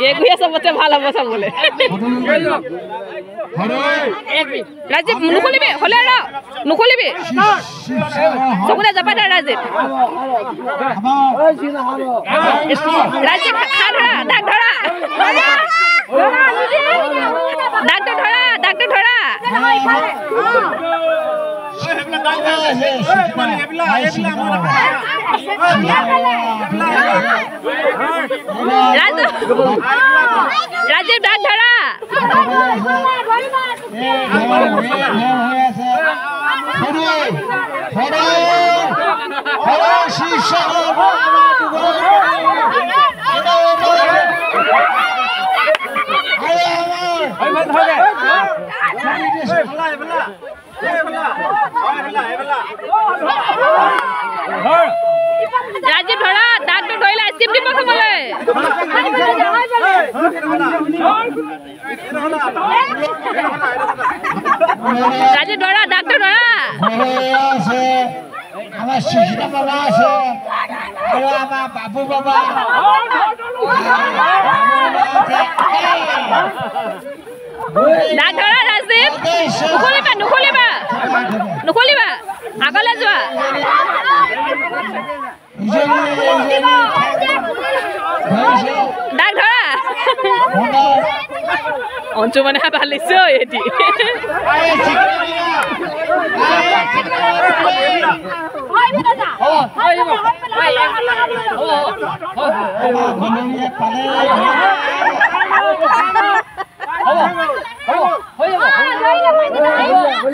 एक भी सबसे ভাল হ'ব सब बोले राजीव नुखलिबे হলে ৰ নুখলিবি সবুলে জাপাটা ৰাজীব ৰাজীব খা ধৰা ডাক ধৰা ডাক্তৰ ধৰা राजीव डाक धरा राजीव धरा डाक्टर धरिला आइसक्रीम দিব খাবলে राजीव धरा डाक्टर धरा আছে আমার শিশিরা বাবা আছে আর আমার বাবু বাবা ডাক ধৰা ৰাজীব নুখলিবা আগলে যোৱা ডাক ধৰা অঞ্চু মানে ভাল লাগিছে এটি